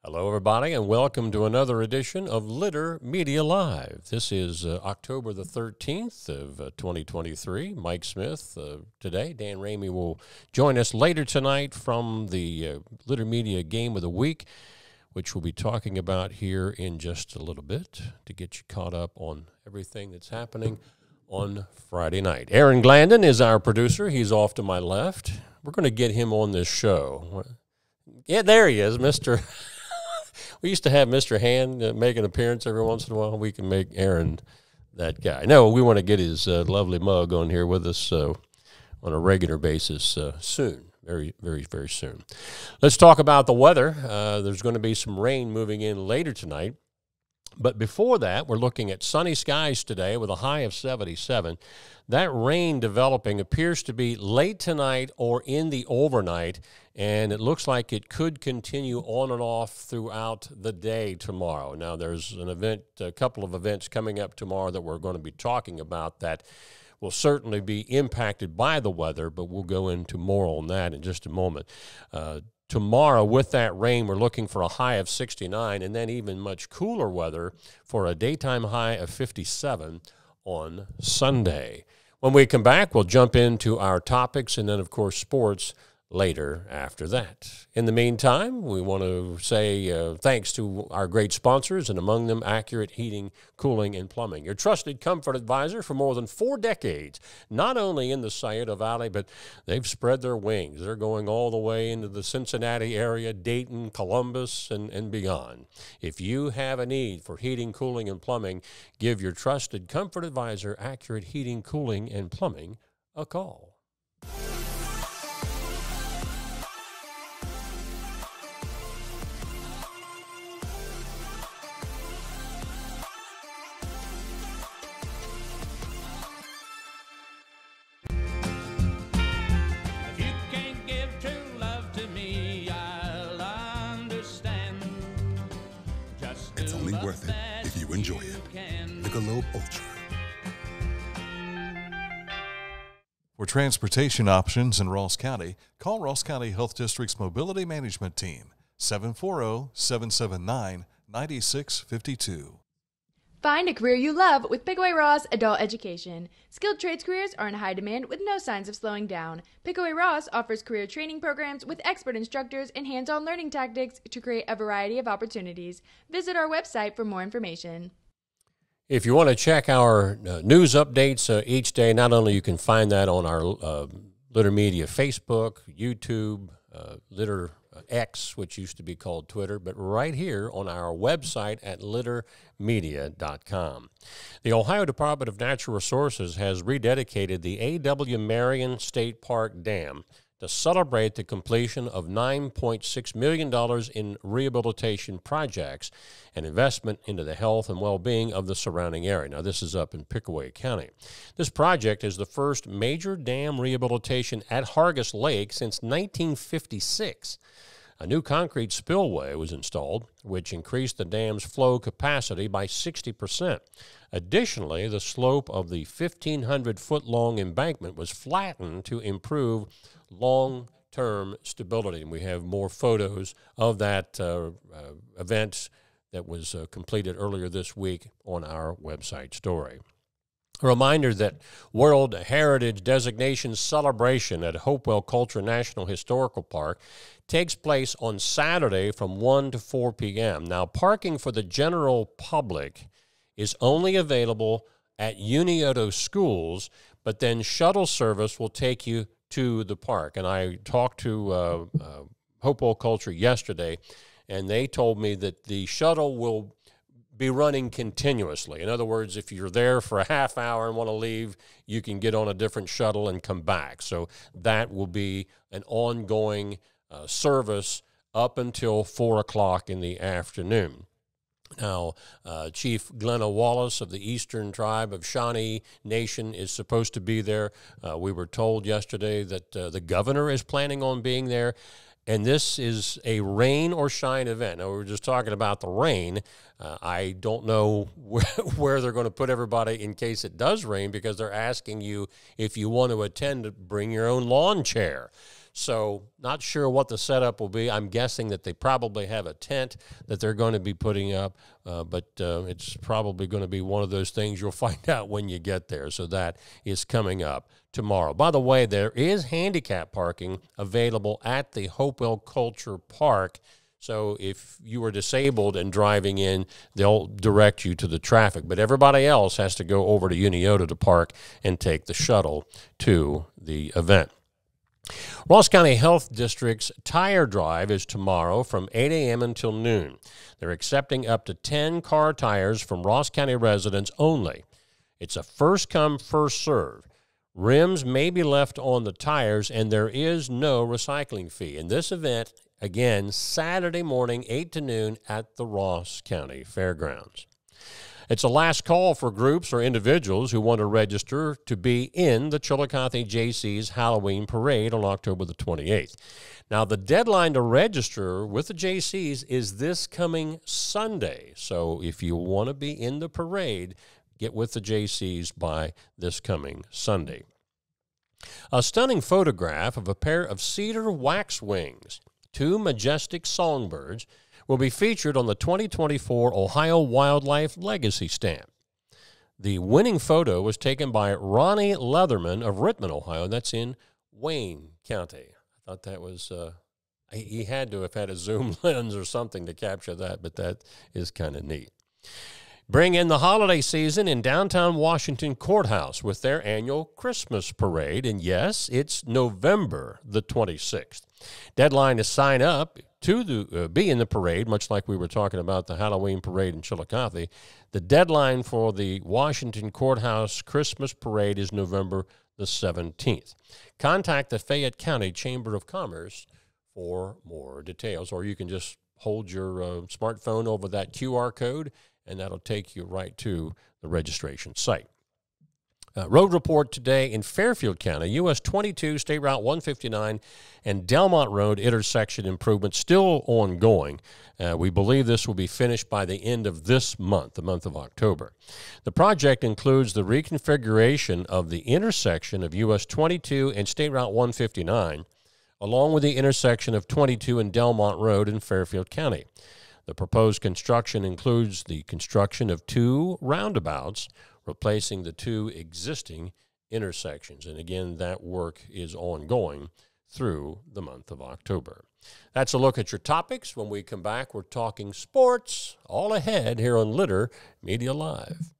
Hello, everybody, and welcome to another edition of Litter Media Live. This is October the 13th of 2023. Mike Smith today. Dan Ramey will join us later tonight from the Litter Media Game of the Week, which we'll be talking about here in just a little bit to get you caught up on everything that's happening on Friday night. Aaron Glandon is our producer. He's off to my left. We're going to get him on this show. Yeah, there he is, Mr. We used to have Mr. Hand make an appearance every once in a while. We can make Aaron that guy. No, we want to get his lovely mug on here with us on a regular basis soon, very, very, very soon. Let's talk about the weather. There's going to be some rain moving in later tonight. But before that, we're looking at sunny skies today with a high of 77. That rain developing appears to be late tonight or in the overnight, and it looks like it could continue on and off throughout the day tomorrow. Now, there's a couple of events coming up tomorrow that we're going to be talking about that will certainly be impacted by the weather, but we'll go into more on that in just a moment. Tomorrow, with that rain, we're looking for a high of 69, and then even much cooler weather for a daytime high of 57 on Sunday. When we come back, we'll jump into our topics and then, of course, sports later after that. In the meantime, we want to say thanks to our great sponsors, and among them, Accurate Heating, Cooling, and Plumbing. Your trusted comfort advisor for more than 4 decades, not only in the Scioto Valley, but they've spread their wings. They're going all the way into the Cincinnati area, Dayton, Columbus, and beyond. If you have a need for heating, cooling, and plumbing, give your trusted comfort advisor, Accurate Heating, Cooling, and Plumbing, a call. Worth it if you enjoy it. Michelob Ultra. For transportation options in Ross County, call Ross County Health District's Mobility Management Team, 740-779-9652. Find a career you love with Pickaway Ross Adult Education. Skilled trades careers are in high demand with no signs of slowing down. Pickaway Ross offers career training programs with expert instructors and hands-on learning tactics to create a variety of opportunities. Visit our website for more information. If you want to check our news updates each day, not only you can find that on our Litter Media Facebook, YouTube, Litter X, which used to be called Twitter, but right here on our website at littermedia.com. The Ohio Department of Natural Resources has rededicated the A.W. Marion State Park Dam to celebrate the completion of $9.6 million in rehabilitation projects and investment into the health and well-being of the surrounding area. Now, this is up in Pickaway County. This project is the first major dam rehabilitation at Hargis Lake since 1956. A new concrete spillway was installed, which increased the dam's flow capacity by 60%. Additionally, the slope of the 1,500-foot-long embankment was flattened to improve long-term stability. And we have more photos of that event that was completed earlier this week on our website story. A reminder that World Heritage Designation celebration at Hopewell Culture National Historical Park takes place on Saturday from 1 to 4 p.m. Now, parking for the general public is only available at Unioto schools, but then shuttle service will take you to the park. And I talked to Hopewell Culture yesterday, and they told me that the shuttle will be running continuously. In other words, if you're there for a half hour and want to leave, you can get on a different shuttle and come back. So that will be an ongoing service up until 4 o'clock in the afternoon. Now, Chief Glenna Wallace of the Eastern Tribe of Shawnee Nation is supposed to be there. We were told yesterday that the governor is planning on being there. And this is a rain or shine event. Now, we were just talking about the rain. I don't know where they're going to put everybody in case it does rain, because they're asking you if you want to attend to bring your own lawn chair. So not sure what the setup will be. I'm guessing that they probably have a tent that they're going to be putting up, but it's probably going to be one of those things you'll find out when you get there. So that is coming up tomorrow. By the way, there is handicap parking available at the Hopewell Culture Park. So if you are disabled and driving in, they'll direct you to the traffic. But everybody else has to go over to Uniota to park and take the shuttle to the event. Ross County Health District's tire drive is tomorrow from 8 a.m. until noon. They're accepting up to 10 car tires from Ross County residents only. It's a first-come, first-served. Rims may be left on the tires, and there is no recycling fee. In this event, again, Saturday morning, 8 to noon at the Ross County Fairgrounds. It's a last call for groups or individuals who want to register to be in the Chillicothe Jaycees Halloween Parade on October the 28th. Now, the deadline to register with the Jaycees is this coming Sunday. So if you want to be in the parade, get with the Jaycees by this coming Sunday. A stunning photograph of a pair of cedar waxwings, two majestic songbirds, will be featured on the 2024 Ohio Wildlife Legacy Stamp. The winning photo was taken by Ronnie Leatherman of Rittman, Ohio. That's in Wayne County. I thought that was, he had to have had a zoom lens or something to capture that, but that is kind of neat. Bring in the holiday season in downtown Washington Courthouse with their annual Christmas parade. And yes, it's November the 26th. Deadline to sign up to be in the parade, much like we were talking about the Halloween parade in Chillicothe. The deadline for the Washington Courthouse Christmas parade is November the 17th. Contact the Fayette County Chamber of Commerce for more details, or you can just hold your smartphone over that QR code, and that'll take you right to the registration site. Road report today in Fairfield County, US 22, State Route 159, and Delmont Road intersection improvement still ongoing. We believe this will be finished by the end of this month, the month of October. The project includes the reconfiguration of the intersection of US 22 and State Route 159, along with the intersection of 22 and Delmont Road in Fairfield County. The proposed construction includes the construction of two roundabouts, replacing the two existing intersections. And again, that work is ongoing through the month of October. That's a look at your topics. When we come back, we're talking sports, all ahead here on Litter Media Live.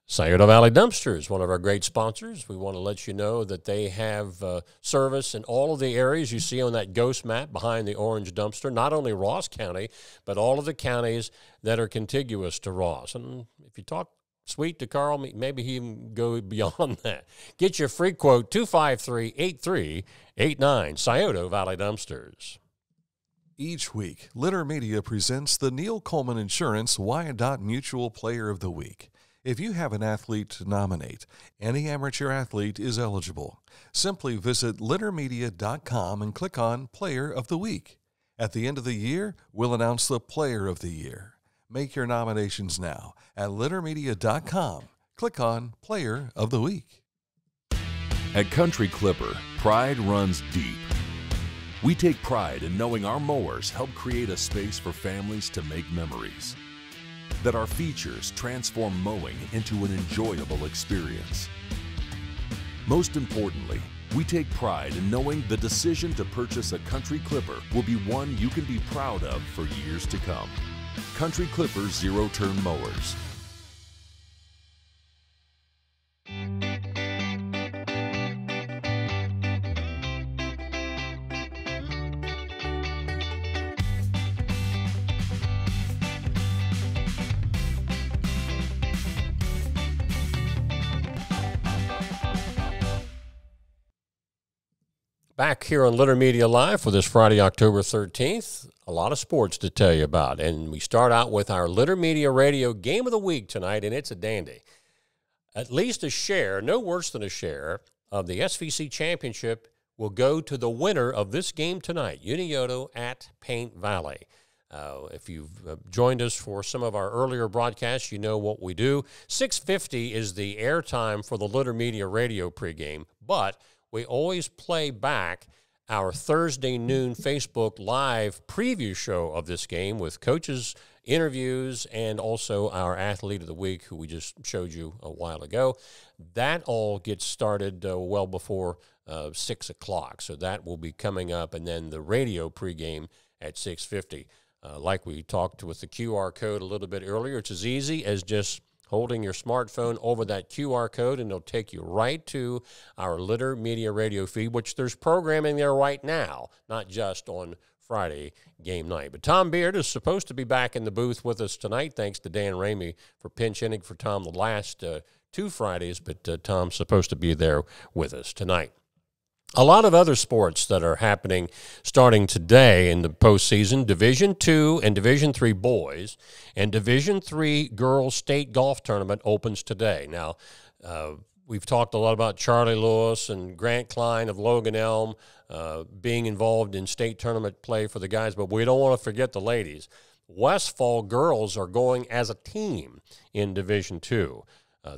Scioto Valley Dumpsters, one of our great sponsors. We want to let you know that they have service in all of the areas you see on that ghost map behind the orange dumpster, not only Ross County, but all of the counties that are contiguous to Ross. And if you talk sweet to Carl, maybe he can go beyond that. Get your free quote, 253-8389, Scioto Valley Dumpsters. Each week, Litter Media presents the Neil Coleman Insurance Wyandotte Mutual Player of the Week. If you have an athlete to nominate, any amateur athlete is eligible. Simply visit littermedia.com and click on Player of the Week. At the end of the year, we'll announce the Player of the Year. Make your nominations now at littermedia.com. Click on Player of the Week. At Country Clipper, pride runs deep. We take pride in knowing our mowers help create a space for families to make memories. That our features transform mowing into an enjoyable experience. Most importantly, we take pride in knowing the decision to purchase a Country Clipper will be one you can be proud of for years to come. Country Clipper zero-turn mowers. Back here on Litter Media Live for this Friday, October 13th. A lot of sports to tell you about. And we start out with our Litter Media Radio Game of the Week tonight, and it's a dandy. At least a share, no worse than a share, of the SVC Championship will go to the winner of this game tonight, Unioto at Paint Valley. If you've joined us for some of our earlier broadcasts, you know what we do. 6:50 is the airtime for the Litter Media Radio pregame, but we always play back our Thursday noon Facebook Live preview show of this game with coaches, interviews, and also our Athlete of the Week, who we just showed you a while ago. That all gets started well before 6 o'clock, so that will be coming up, and then the radio pregame at 6:50. Like we talked with the QR code a little bit earlier, it's as easy as just holding your smartphone over that QR code, and it'll take you right to our Litter Media Radio feed, which there's programming there right now, not just on Friday game night. But Tom Beard is supposed to be back in the booth with us tonight, thanks to Dan Ramey for pinch hitting for Tom the last 2 Fridays, but Tom's supposed to be there with us tonight. A lot of other sports that are happening starting today in the postseason: Division II and Division III boys, and Division III girls state golf tournament opens today. Now, we've talked a lot about Charlie Lewis and Grant Klein of Logan Elm being involved in state tournament play for the guys, but we don't want to forget the ladies. Westfall girls are going as a team in Division II.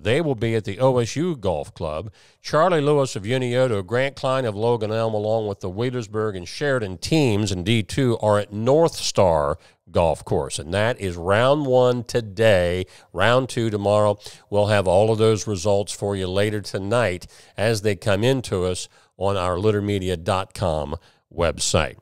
They will be at the OSU Golf Club. Charlie Lewis of Unioto, Grant Klein of Logan Elm, along with the Wheelersburg and Sheridan teams in D2 are at North Star Golf Course, and that is round 1 today, round 2 tomorrow. We'll have all of those results for you later tonight as they come into us on our littermedia.com website.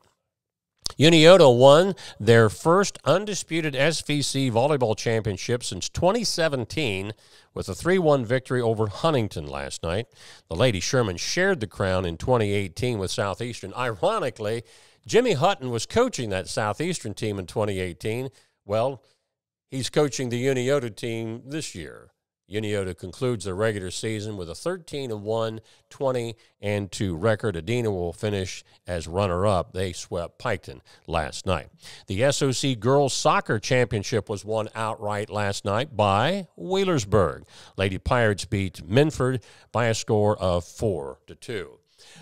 Unioto won their first undisputed SVC volleyball championship since 2017 with a 3-1 victory over Huntington last night. The Lady Sherman shared the crown in 2018 with Southeastern. Ironically, Jimmy Hutton was coaching that Southeastern team in 2018. Well, he's coaching the Unioto team this year. Unioto concludes their regular season with a 13-1, 20-2 record. Adina will finish as runner-up. They swept Piketon last night. The SOC Girls Soccer Championship was won outright last night by Wheelersburg. Lady Pirates beat Minford by a score of 4-2.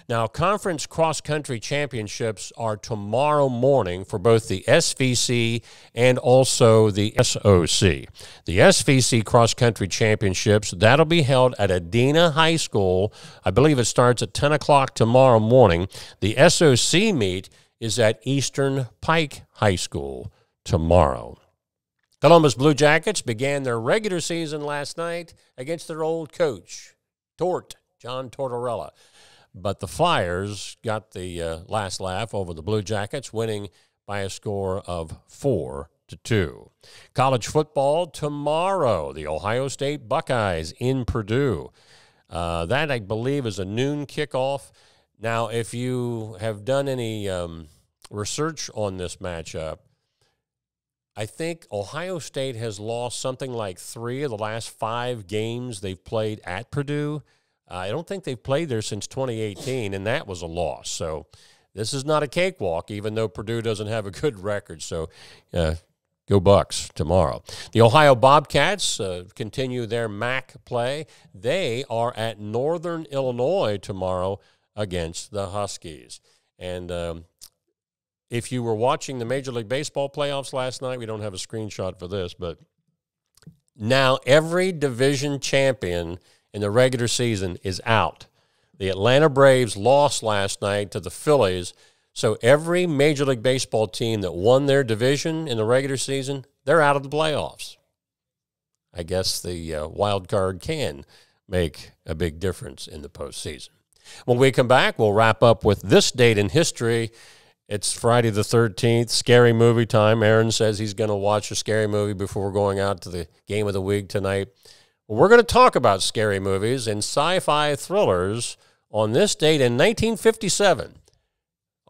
Now, conference cross-country championships are tomorrow morning for both the SVC and also the SOC. The SVC cross-country championships, that'll be held at Adina High School. I believe it starts at 10 o'clock tomorrow morning. The SOC meet is at Eastern Pike High School tomorrow. Columbus Blue Jackets began their regular season last night against their old coach, John Tortorella. But the Flyers got the last laugh over the Blue Jackets, winning by a score of 4-2. College football tomorrow, the Ohio State Buckeyes in Purdue. That, I believe, is a noon kickoff. Now, if you have done any research on this matchup, I think Ohio State has lost something like 3 of the last 5 games they've played at Purdue. I don't think they've played there since 2018, and that was a loss. So this is not a cakewalk, even though Purdue doesn't have a good record. So go Bucks tomorrow. The Ohio Bobcats continue their MAC play. They are at Northern Illinois tomorrow against the Huskies. And if you were watching the Major League Baseball playoffs last night, we don't have a screenshot for this, but now every division champion in the regular season is out. The Atlanta Braves lost last night to the Phillies, so every Major League Baseball team that won their division in the regular season, they're out of the playoffs. I guess the wild card can make a big difference in the postseason. When we come back, we'll wrap up with this date in history. It's Friday the 13th, scary movie time. Aaron says he's going to watch a scary movie before going out to the game of the week tonight. Well, we're going to talk about scary movies and sci-fi thrillers on this date in 1957.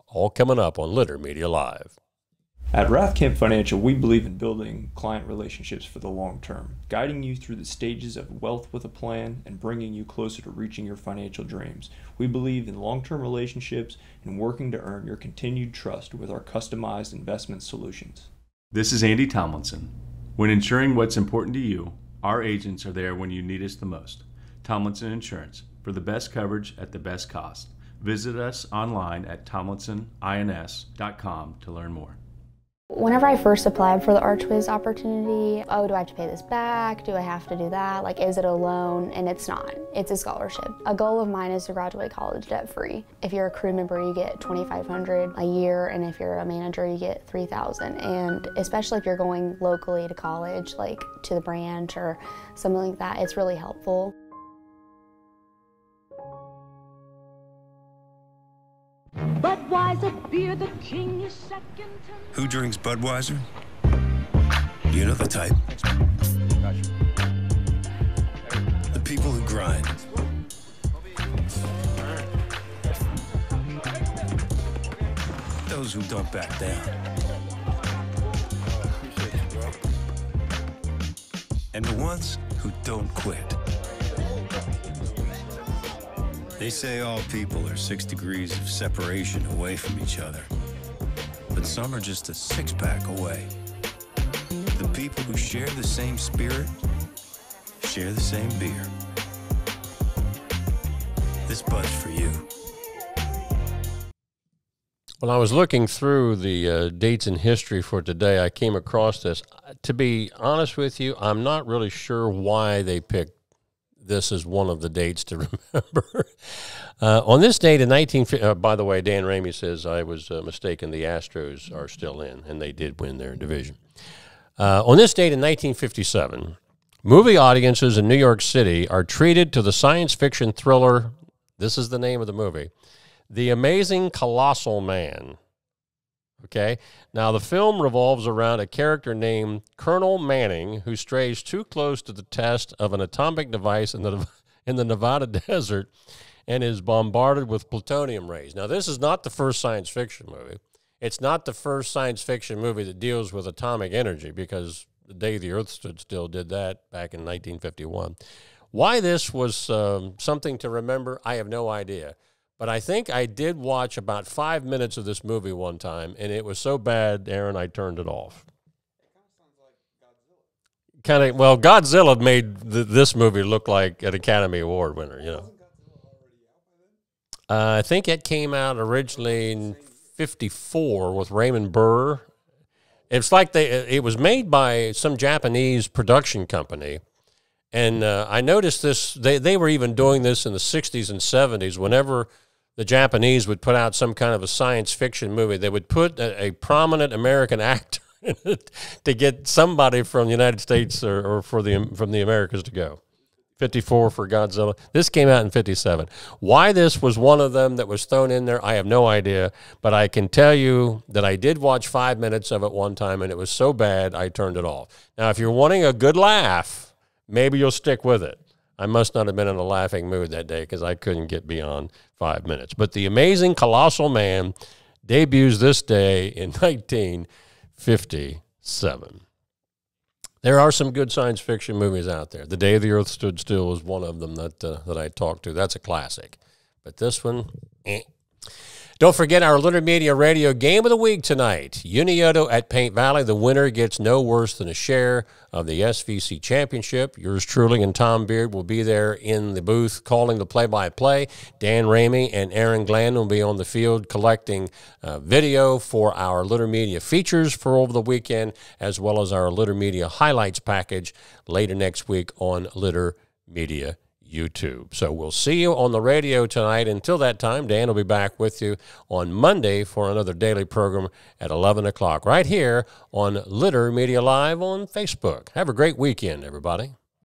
All coming up on Litter Media Live. At Rathkamp Financial, we believe in building client relationships for the long term, guiding you through the stages of wealth with a plan and bringing you closer to reaching your financial dreams. We believe in long-term relationships and working to earn your continued trust with our customized investment solutions. This is Andy Tomlinson. When ensuring what's important to you, our agents are there when you need us the most. Tomlinson Insurance, for the best coverage at the best cost. Visit us online at tomlinsonins.com to learn more. Whenever I first applied for the Archways opportunity, oh, do I have to pay this back? Do I have to do that? Like, is it a loan? And it's not. It's a scholarship. A goal of mine is to graduate college debt-free. If you're a crew member, you get $2,500 a year, and if you're a manager, you get $3,000. And especially if you're going locally to college, like to the branch or something like that, it's really helpful. Budweiser beer, the king is second to... Who drinks Budweiser? You know the type. The people who grind. Those who don't back down. And the ones who don't quit. They say all people are 6 degrees of separation away from each other. But some are just a 6-pack away. The people who share the same spirit, share the same beer. This Bud's for you. When I was looking through the dates in history for today, I came across this. To be honest with you, I'm not really sure why they picked this as one of the dates to remember. On this date in by the way, Dan Ramey says I was mistaken. The Astros are still in, and they did win their division. On this date in 1957, movie audiences in New York City are treated to the science fiction thriller, this is the name of the movie, The Amazing Colossal Man. Okay, now the film revolves around a character named Colonel Manning who strays too close to the test of an atomic device in the Nevada desert and is bombarded with plutonium rays. Now, this is not the first science fiction movie. It's not the first science fiction movie that deals with atomic energy, because The Day the Earth Stood Still did that back in 1951. Why this was something to remember, I have no idea. But I think I did watch about 5 minutes of this movie one time, and it was so bad, Aaron, I turned it off. Well, Godzilla made this movie look like an Academy Award winner, you know. I think it came out originally in 54 with Raymond Burr. It's like it was made by some Japanese production company. And I noticed this, they were even doing this in the 60s and 70s. Whenever the Japanese would put out some kind of a science fiction movie, they would put a prominent American actor in it to get somebody from the United States or from the Americas to go. 54 for Godzilla. This came out in 57. Why this was one of them that was thrown in there, I have no idea. But I can tell you that I did watch 5 minutes of it one time, and it was so bad I turned it off. Now, if you're wanting a good laugh, maybe you'll stick with it. I must not have been in a laughing mood that day because I couldn't get beyond 5 minutes. But The Amazing Colossal Man debuts this day in 1957. There are some good science fiction movies out there. The Day the Earth Stood Still was one of them that I talked to. That's a classic. But this one, Don't forget our Leonard Media Radio Game of the Week tonight. Unioto at Paint Valley. The winner gets no worse than a share of the SVC Championship. Yours truly and Tom Beard will be there in the booth calling the play-by-play. Dan Ramey and Aaron Glenn will be on the field collecting video for our Leonard Media features for over the weekend, as well as our Leonard Media highlights package later next week on Leonard Media YouTube. So we'll see you on the radio tonight. Until that time, Dan will be back with you on Monday for another daily program at 11 o'clock right here on Leonard Media Live on Facebook. Have a great weekend, everybody.